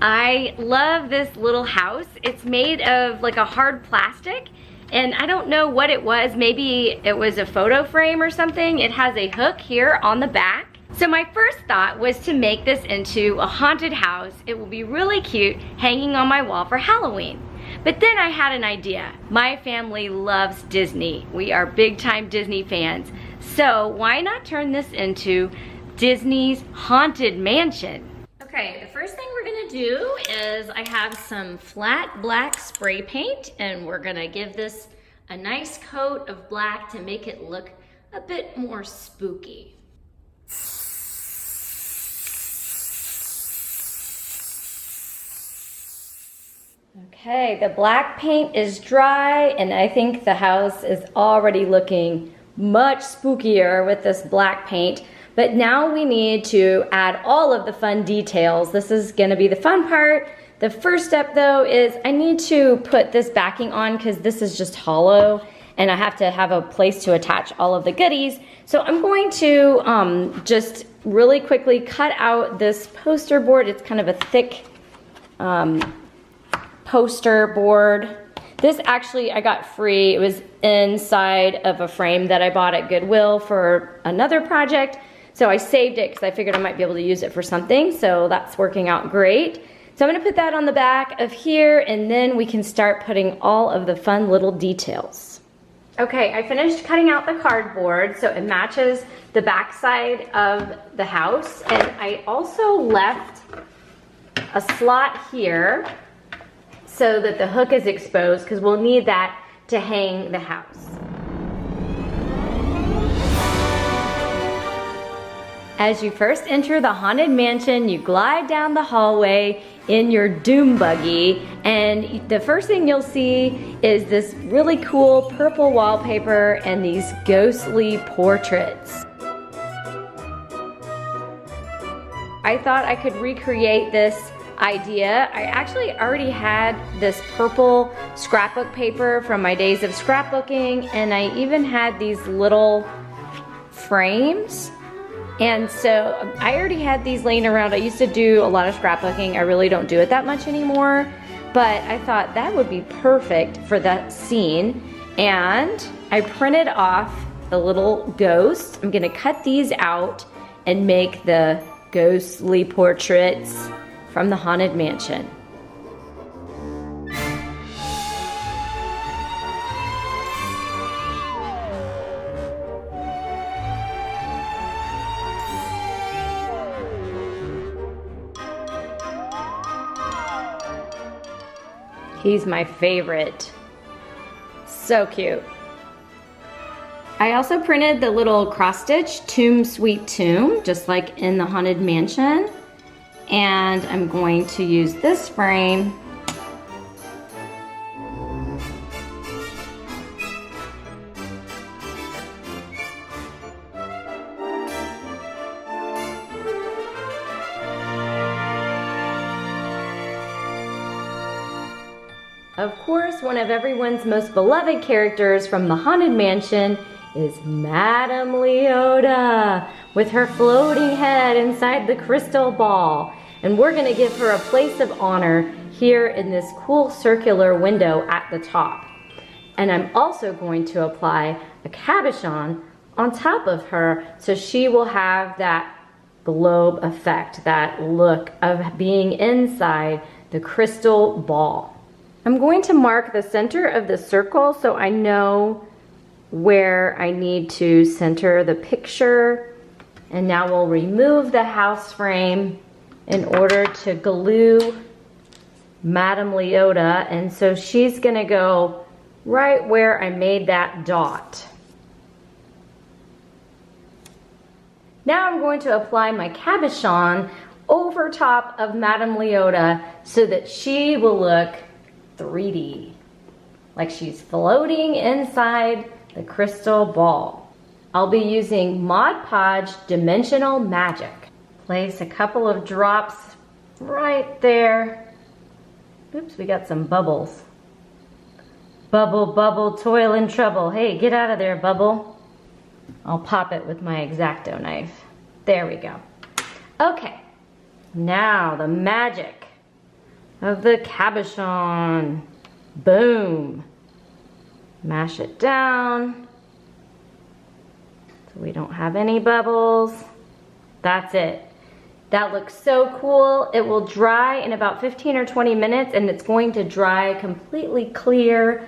I love this little house. It's made of like a hard plastic, and I don't know what it was. Maybe it was a photo frame or something. It has a hook here on the back. So my first thought was to make this into a haunted house. It will be really cute hanging on my wall for Halloween. But then I had an idea. My family loves Disney. We are big time Disney fans. So why not turn this into Disney's Haunted Mansion? Okay, the first thing we're gonna do is I have some flat black spray paint, and we're gonna give this a nice coat of black to make it look a bit more spooky. Okay, the black paint is dry, and I think the house is already looking much spookier with this black paint. But now we need to add all of the fun details. This is gonna be the fun part. The first step though is I need to put this backing on because this is just hollow and I have to have a place to attach all of the goodies. So I'm going to just really quickly cut out this poster board. It's kind of a thick poster board. This actually I got free. It was inside of a frame that I bought at Goodwill for another project. So I saved it because I figured I might be able to use it for something. So that's working out great. So I'm gonna put that on the back of here, and then we can start putting all of the fun little details. Okay, I finished cutting out the cardboard so it matches the back side of the house. And I also left a slot here so that the hook is exposed because we'll need that to hang the house. As you first enter the Haunted Mansion, you glide down the hallway in your doom buggy, and the first thing you'll see is this really cool purple wallpaper and these ghostly portraits. I thought I could recreate this idea. I actually already had this purple scrapbook paper from my days of scrapbooking, and I even had these little frames. And so I already had these laying around. I used to do a lot of scrapbooking. I really don't do it that much anymore, but I thought that would be perfect for that scene. And I printed off the little ghost. I'm gonna cut these out and make the ghostly portraits from the Haunted Mansion. He's my favorite. So cute. I also printed the little cross-stitch Tomb Sweet Tomb, just like in the Haunted Mansion. And I'm going to use this frame . Of course, one of everyone's most beloved characters from the Haunted Mansion is Madame Leota with her floating head inside the crystal ball. And we're gonna give her a place of honor here in this cool circular window at the top. And I'm also going to apply a cabochon on top of her so she will have that globe effect, that look of being inside the crystal ball. I'm going to mark the center of the circle so I know where I need to center the picture. And now we'll remove the house frame in order to glue Madame Leota. And so she's gonna go right where I made that dot. Now I'm going to apply my cabochon over top of Madame Leota so that she will look 3D, like she's floating inside the crystal ball. I'll be using Mod Podge Dimensional Magic. Place a couple of drops right there. Oops, we got some bubbles. Bubble, bubble, toil and trouble. Hey, get out of there, bubble. I'll pop it with my X-Acto knife. There we go. Okay, now the magic. of the cabochon. Boom. Mash it down so we don't have any bubbles. That's it. That looks so cool. It will dry in about 15 or 20 minutes and it's going to dry completely clear,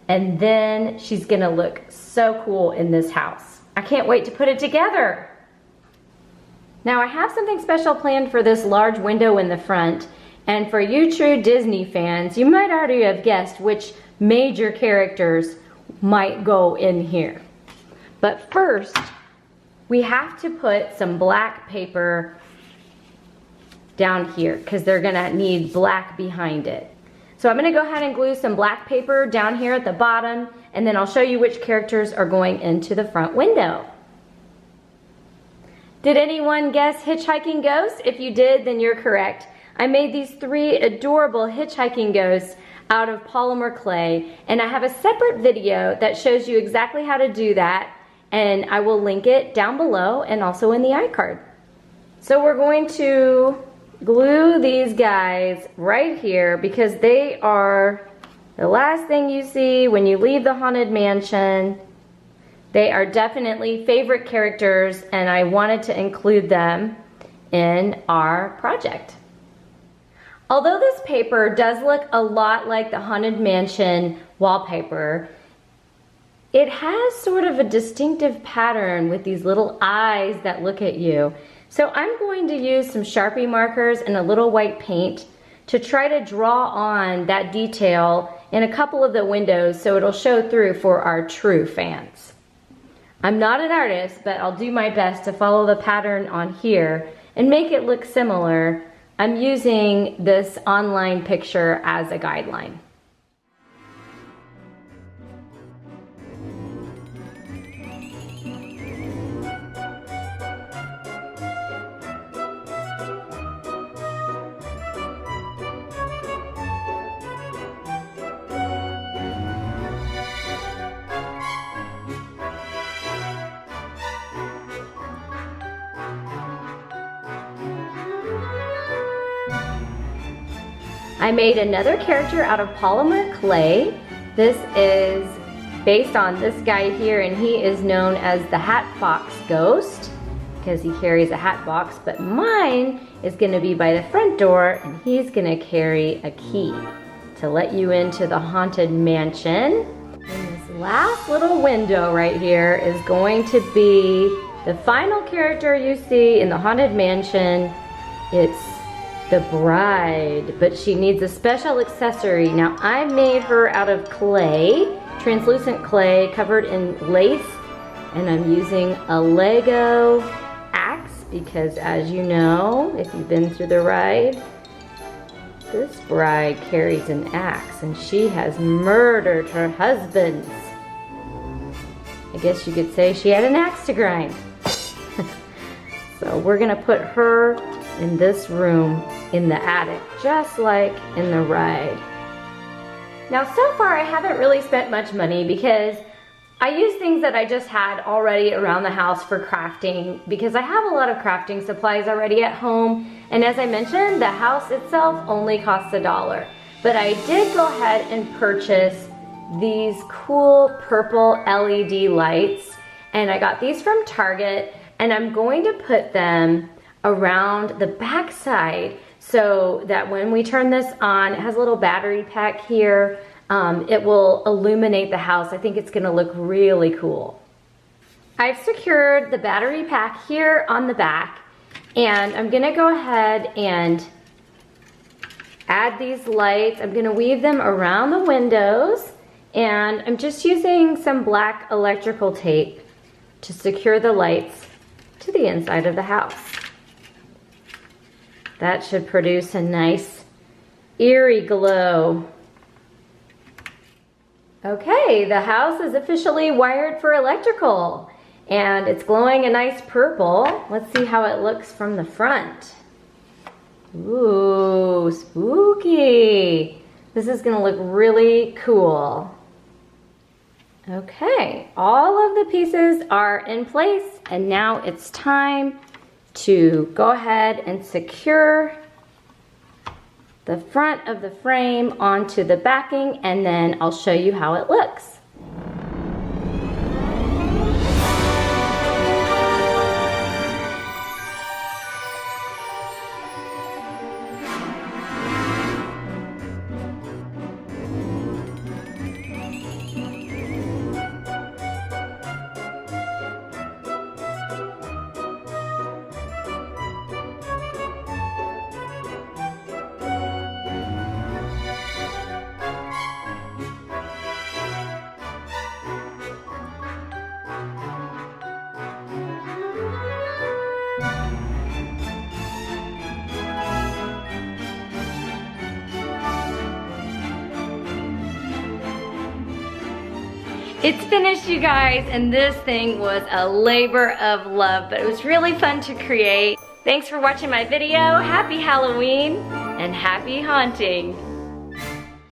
and then she's gonna look so cool in this house. I can't wait to put it together. Now I have something special planned for this large window in the front, and for you true Disney fans, you might already have guessed which major characters might go in here. But first, we have to put some black paper down here because they're gonna need black behind it. So I'm gonna go ahead and glue some black paper down here at the bottom, and then I'll show you which characters are going into the front window. Did anyone guess Hitchhiking Ghosts? If you did, then you're correct. I made these 3 adorable hitchhiking ghosts out of polymer clay, and I have a separate video that shows you exactly how to do that, and I will link it down below and also in the iCard. So we're going to glue these guys right here because they are the last thing you see when you leave the Haunted Mansion. They are definitely favorite characters, and I wanted to include them in our project. Although this paper does look a lot like the Haunted Mansion wallpaper, it has sort of a distinctive pattern with these little eyes that look at you. So I'm going to use some Sharpie markers and a little white paint to try to draw on that detail in a couple of the windows so it'll show through for our true fans. I'm not an artist, but I'll do my best to follow the pattern on here and make it look similar. I'm using this online picture as a guideline. I made another character out of polymer clay. This is based on this guy here, and he is known as the Hatbox Ghost because he carries a hat box, but mine is going to be by the front door, and he's going to carry a key to let you into the Haunted Mansion. And this last little window right here is going to be the final character you see in the Haunted Mansion. It's the bride, but she needs a special accessory. Now I made her out of clay, translucent clay covered in lace, and I'm using a Lego axe because, as you know, if you've been through the ride, this bride carries an axe and she has murdered her husband. I guess you could say she had an axe to grind. So we're gonna put her in this room in the attic, just like in the ride. Now so far I haven't really spent much money because I use things that I just had already around the house for crafting because I have a lot of crafting supplies already at home, and as I mentioned, the house itself only costs $1. But I did go ahead and purchase these cool purple LED lights, and I got these from Target, and I'm going to put them around the back side so that when we turn this on, it has a little battery pack here. It will illuminate the house. I think it's gonna look really cool. I've secured the battery pack here on the back, and I'm gonna go ahead and add these lights. I'm gonna weave them around the windows, and I'm just using some black electrical tape to secure the lights to the inside of the house. That should produce a nice eerie glow. Okay, the house is officially wired for electrical, and it's glowing a nice purple. Let's see how it looks from the front. Ooh, spooky. This is gonna look really cool. Okay, all of the pieces are in place, and now it's time to go ahead and secure the front of the frame onto the backing, and then I'll show you how it looks. It's finished, you guys, and this thing was a labor of love, but it was really fun to create. Thanks for watching my video. Happy Halloween and happy haunting.